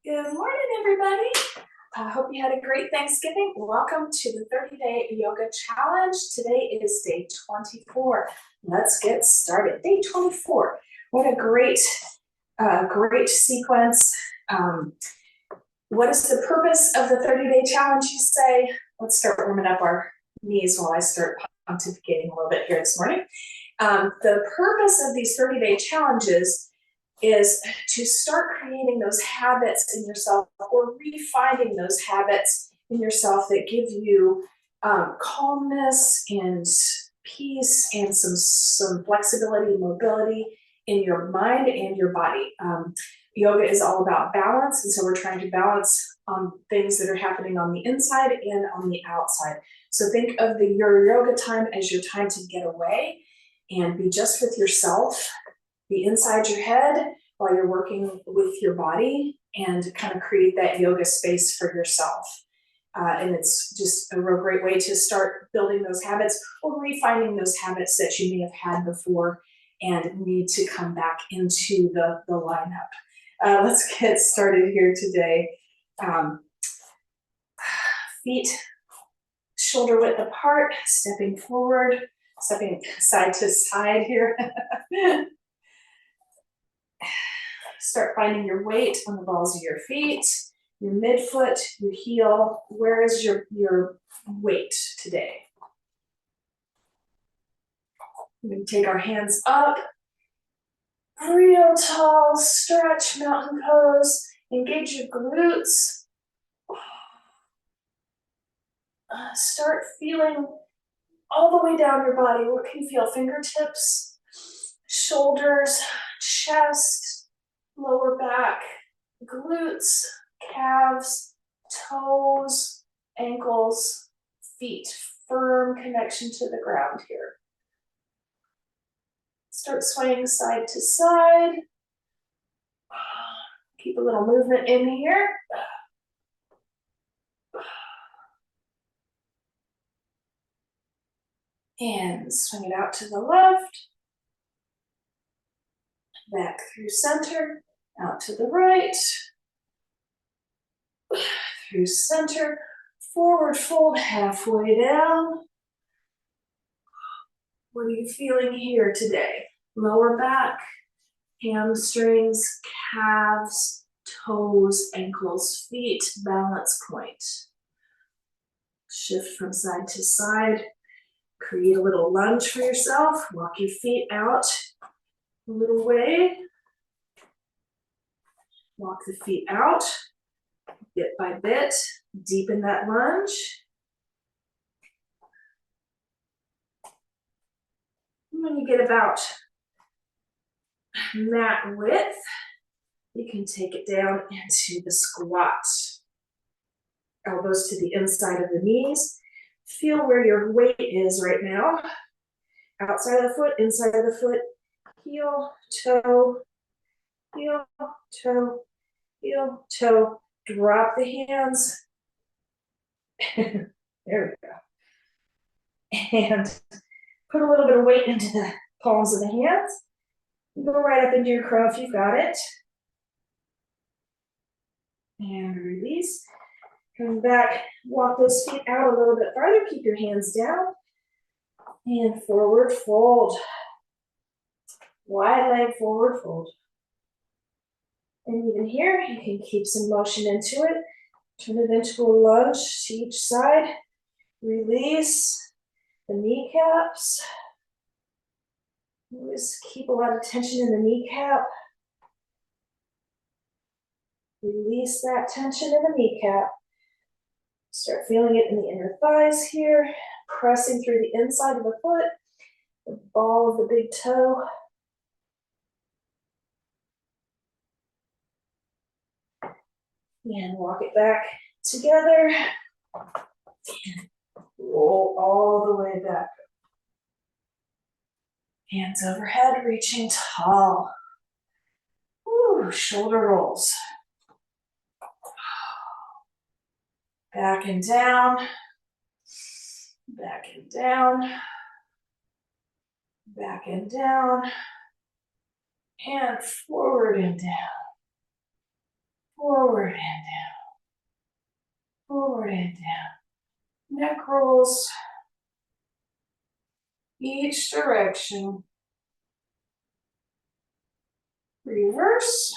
Good morning, everybody. I hope you had a great Thanksgiving. Welcome to the 30-day yoga challenge. Today is day 24. Let's get started. Day 24. What a great sequence. What is the purpose of the 30-day challenge, you say? Let's start warming up our knees while I start pontificating a little bit here this morning. The purpose of these 30-day challenges is to start creating those habits in yourself or refining those habits in yourself that give you calmness and peace and some flexibility and mobility in your mind and your body. Yoga is all about balance, and so we're trying to balance things that are happening on the inside and on the outside. So think of your yoga time as your time to get away and be just with yourself. Be inside your head while you're working with your body and kind of create that yoga space for yourself. And it's just a real great way to start building those habits or refining those habits that you may have had before and need to come back into the lineup. Let's get started here today. Feet shoulder width apart, stepping forward, stepping side to side here. Start finding your weight on the balls of your feet, your midfoot, your heel. Where is your weight today? We're going to take our hands up, real tall, stretch, mountain pose, engage your glutes. Start feeling all the way down your body. What can you feel? Fingertips, shoulders, chest, lower back, glutes, calves, toes, ankles, feet. Firm connection to the ground here. Start swaying side to side. Keep a little movement in here. And swing it out to the left. Back through center, out to the right. Through center, forward fold halfway down. What are you feeling here today? Lower back, hamstrings, calves, toes, ankles, feet, balance point. Shift from side to side. Create a little lunge for yourself. Walk your feet out a little way. Walk the feet out, bit by bit. Deepen that lunge. When you get about mat width, you can take it down into the squat. Elbows to the inside of the knees. Feel where your weight is right now. Outside of the foot, inside of the foot, heel, toe, heel, toe, heel, toe. Drop the hands. There we go. And put a little bit of weight into the palms of the hands. Go right up into your crow if you've got it. And release. Come back, walk those feet out a little bit farther. Keep your hands down. And forward fold. Wide leg forward fold. And even here, you can keep some motion into it. Turn it into a lunge to each side. Release the kneecaps. Just keep a lot of tension in the kneecap. Release that tension in the kneecap. Start feeling it in the inner thighs here. Pressing through the inside of the foot. The ball of the big toe. And walk it back together. And roll all the way back. Hands overhead, reaching tall. Woo, shoulder rolls. Back and down. Back and down. Back and down. And forward and down. Forward and down. Forward and down. Neck rolls. Each direction. Reverse.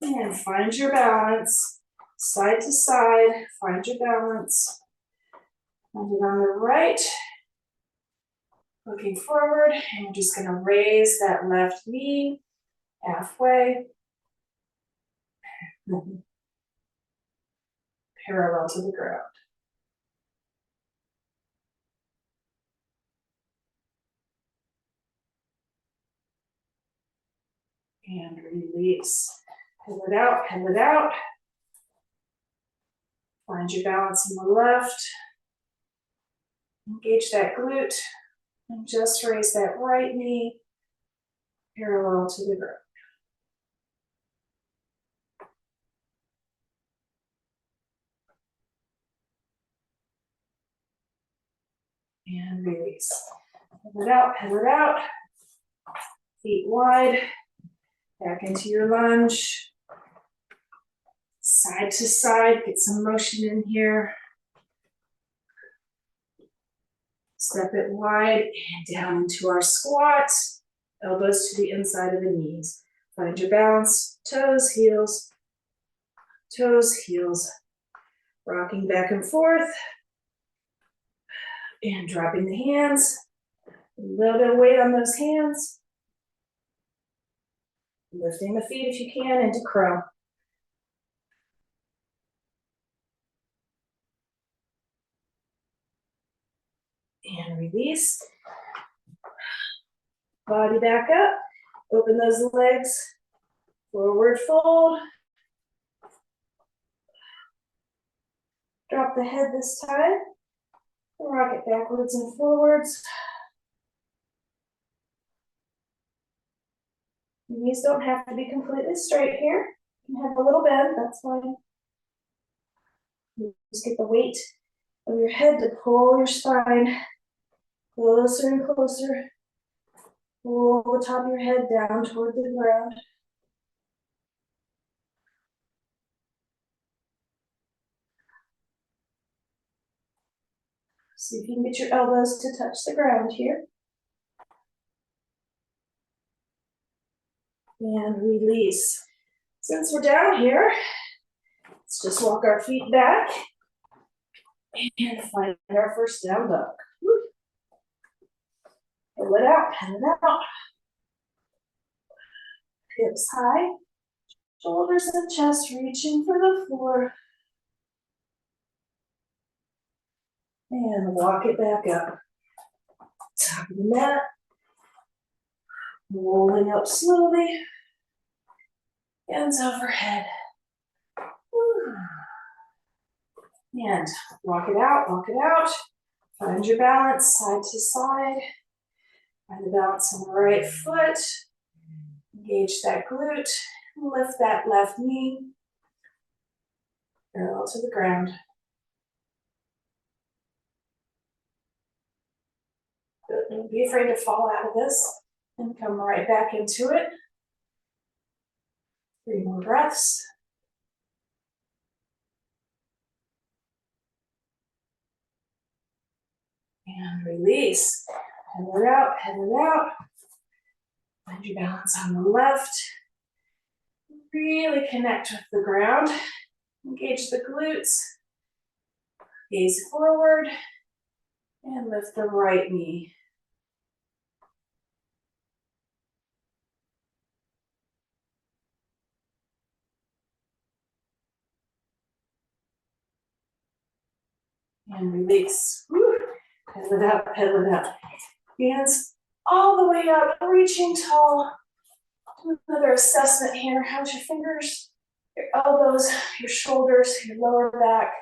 And find your balance. Side to side, find your balance. Find it on the right. Looking forward, and we're just gonna raise that left knee halfway. Parallel to the ground. And release. Pull it out, pull it out. Find your balance in the left. Engage that glute. And just raise that right knee parallel to the ground. And release. Pull it out, pull it out. Feet wide. Back into your lunge. Side to side, get some motion in here. Step it wide and down into our squat. Elbows to the inside of the knees. Find your balance. Toes, heels. Toes, heels. Rocking back and forth. And dropping the hands. A little bit of weight on those hands. Lifting the feet if you can into crow. And release. Body back up. Open those legs. Forward fold. Drop the head this time. Rock it backwards and forwards. Your knees don't have to be completely straight here. You can have a little bend, that's fine. Just get the weight of your head to pull your spine closer and closer. Pull the top of your head down toward the ground. See if you can get your elbows to touch the ground here. And release. Since we're down here, let's just walk our feet back and find our first down dog. Pull it out, pull it out. Hips high, shoulders and chest reaching for the floor. And walk it back up. Top of the mat. Rolling up slowly. Hands overhead. And walk it out, walk it out. Find your balance side to side. Find the balance on the right foot. Engage that glute. Lift that left knee. Parallel to the ground. Don't be afraid to fall out of this and come right back into it. 3 more breaths. And release. Pedal it out, pedal it out. Find your balance on the left. Really connect with the ground. Engage the glutes. Gaze forward. And lift the right knee. And release. Woo. Pedal it out, pedal it out. Hands all the way up, reaching tall. Do another assessment here. How's your fingers, your elbows, your shoulders, your lower back?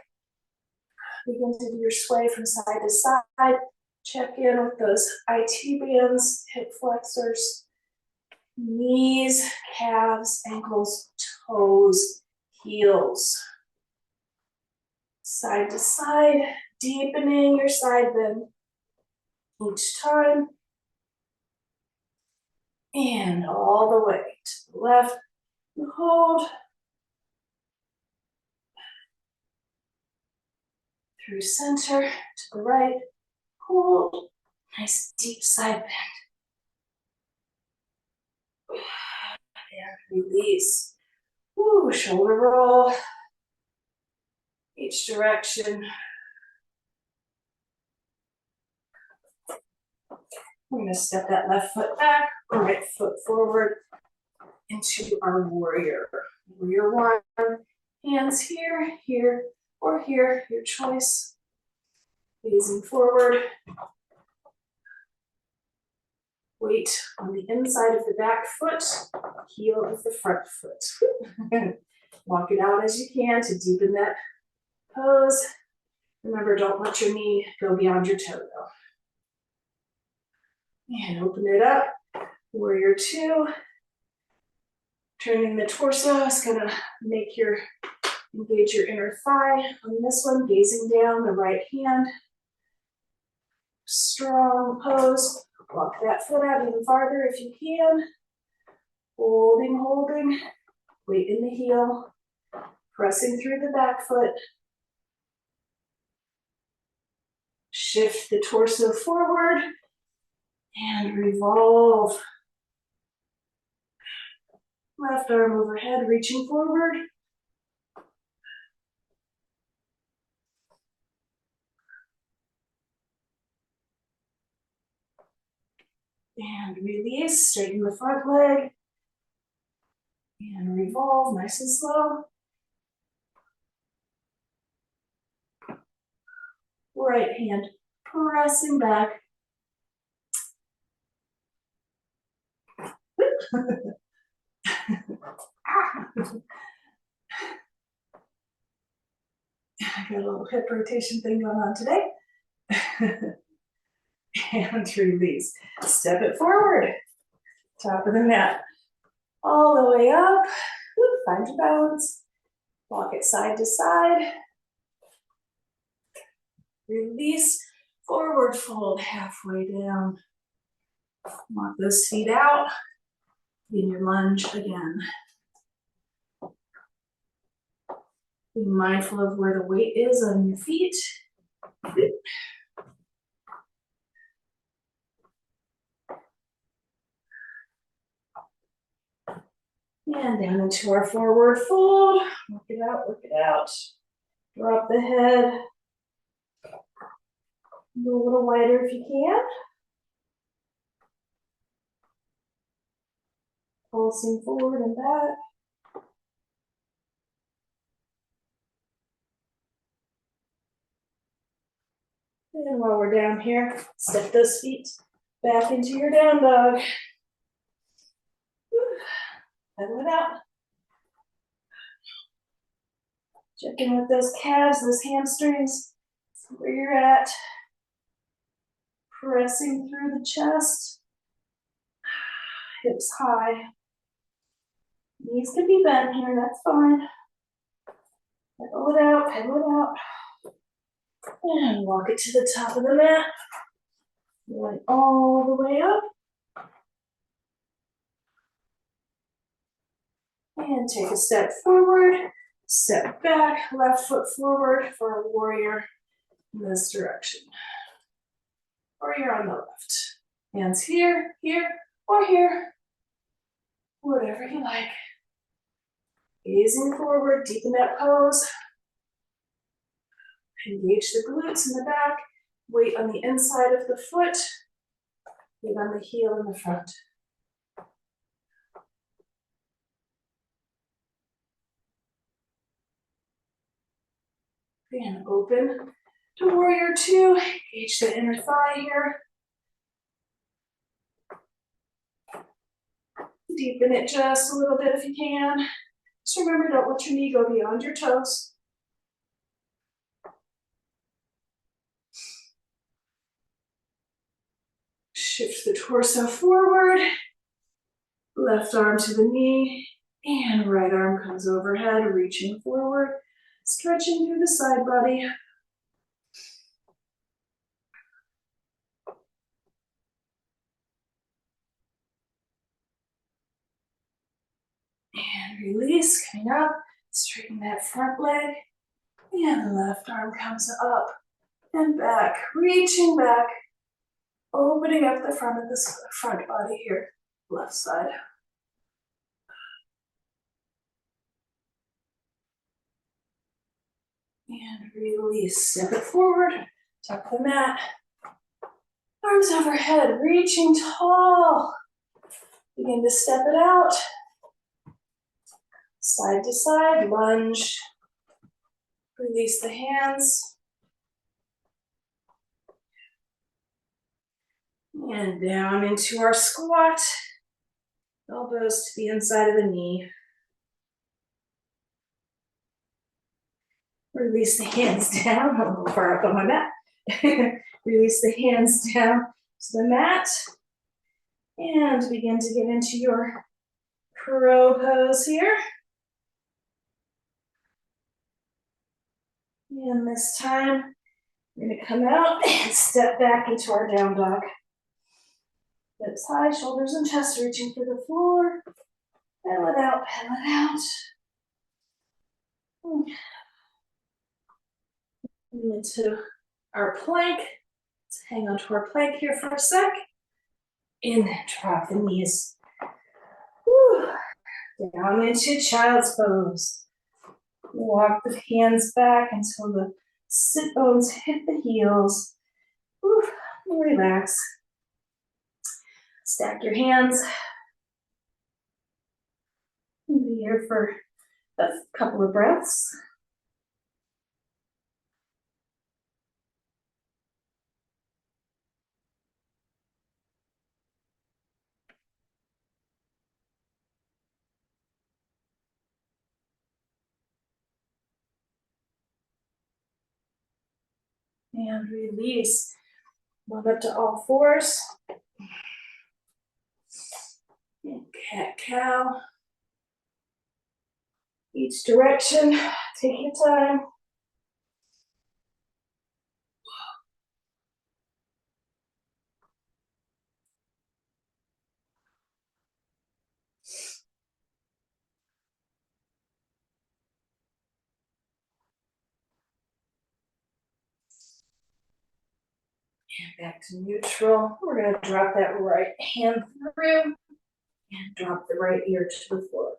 Begin to do your sway from side to side. Check in with those IT bands, hip flexors, knees, calves, ankles, toes, heels. Side to side, deepening your side bend each time. And all the way to the left, and hold. Through center, to the right, hold. Nice deep side bend. And release. Woo, shoulder roll. Each direction. We're going to step that left foot back, right foot forward into our warrior. Warrior one. Hands here, here, or here, your choice. Gazing forward. Weight on the inside of the back foot, heel of the front foot. Walk it out as you can to deepen that pose. Remember, don't let your knee go beyond your toe though. And open it up. Warrior two. Turning the torso is gonna make your, engage your inner thigh on this one, gazing down the right hand. Strong pose. Walk that foot out even farther if you can. Holding, holding. Weight in the heel. Pressing through the back foot. Shift the torso forward. And revolve. Left arm overhead, reaching forward. And release, straighten the front leg. And revolve, nice and slow. Right hand pressing back. I got a little hip rotation thing going on today. And release. Step it forward. Top of the mat. All the way up. Find your balance. Walk it side to side. Release. Forward fold halfway down. Walk those feet out. In your lunge again. Be mindful of where the weight is on your feet. And down into our forward fold. Work it out, work it out. Drop the head. Go a little wider if you can. Pulsing forward and back. And while we're down here, step those feet back into your down dog. Pedal it out. Check in with those calves, those hamstrings. See where you're at. Pressing through the chest. Hips high. Knees can be bent here, that's fine. Pedal it out, pedal it out. And walk it to the top of the mat. Going all the way up. And take a step forward, step back, left foot forward for a warrior in this direction. Warrior on the left. Hands here, here, or here. Whatever you like. Gazing forward, deepen that pose. Engage the glutes in the back. Weight on the inside of the foot. Weight on the heel in the front. And open to warrior two. Engage the inner thigh here. Deepen it just a little bit if you can. Just remember, don't let your knee go beyond your toes. Shift the torso forward. Left arm to the knee. And right arm comes overhead, reaching forward. Stretching through the side body. And release, coming up, straighten that front leg. And the left arm comes up and back, reaching back, opening up the front of the front body here, left side. And release, step it forward, tuck the mat. Arms overhead, reaching tall. Begin to step it out. Side to side, lunge. Release the hands. And down into our squat. Elbows to the inside of the knee. Release the hands down, a little far up on my mat. Release the hands down to the mat. And begin to get into your crow pose here. And this time, we're gonna come out and step back into our down dog. Hips high, shoulders and chest reaching for the floor. Pedal it out, pedal it out. Into our plank. Let's hang on to our plank here for a sec. And then drop the knees. Whew. Down into child's pose. Walk the hands back until the sit bones hit the heels. Whew. Relax. Stack your hands. Be here for a couple of breaths. And release. Move up to all fours. And cat-cow. Each direction, take your time. And back to neutral. We're going to drop that right hand through and drop the right ear to the floor.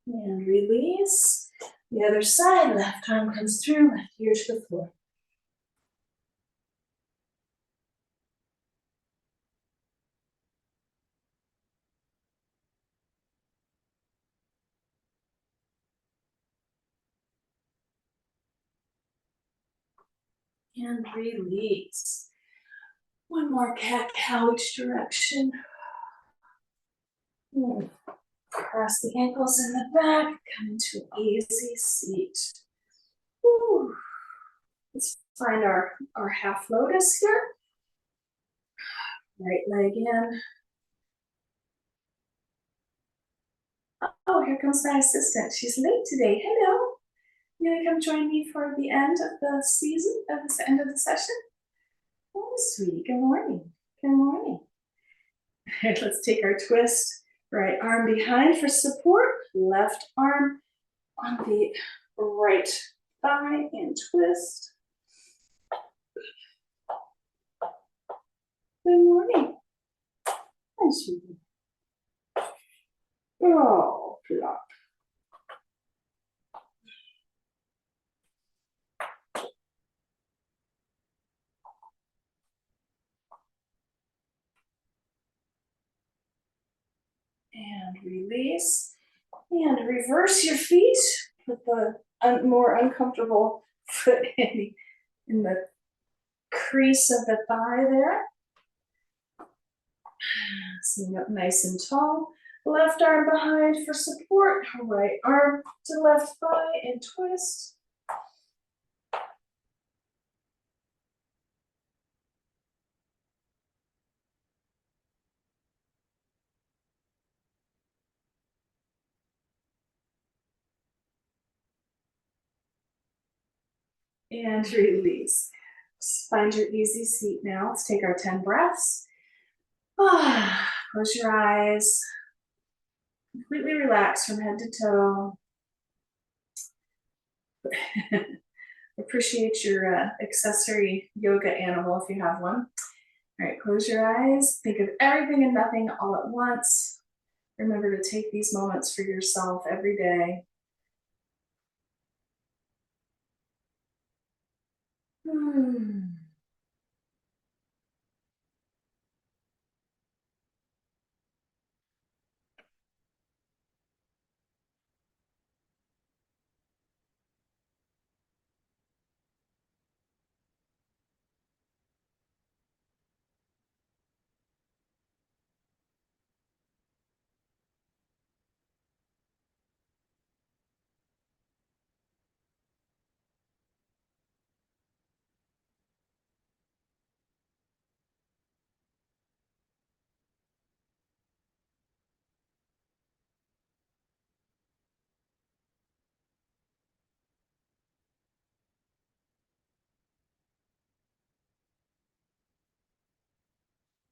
And release. The other side, left arm comes through, left ear to the floor. And release. One more cat-cow each direction. And cross the ankles in the back, come into an easy seat. Woo. Let's find our half lotus here. Right leg in. Oh, here comes my assistant. She's late today. Hello. You gonna come join me for the end of the season, of the end of the session? Oh, sweetie, good morning. Good morning. Let's take our twist. Right arm behind for support. Left arm on the right thigh and twist. Good morning. Hi, sweetie. Oh, plop. And release. And reverse your feet. Put the more uncomfortable foot in the crease of the thigh there. Sitting up nice and tall. Left arm behind for support. Right arm to left thigh and twist. and release. Just find your easy seat now. Let's take our 10 breaths. Close your eyes. Completely relax from head to toe. Appreciate your accessory yoga animal if you have one. All right, close your eyes. Think of everything and nothing all at once. Remember to take these moments for yourself every day.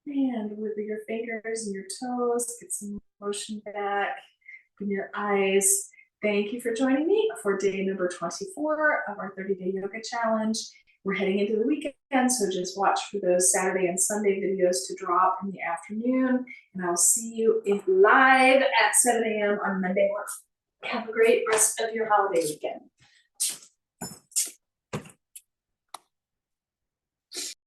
And with your fingers and your toes, get some motion back in your eyes. Thank you for joining me for day number 24 of our 30-day yoga challenge. We're heading into the weekend, so just watch for those Saturday and Sunday videos to drop in the afternoon. And I'll see you live at 7 a.m. on Monday morning. Have a great rest of your holiday weekend.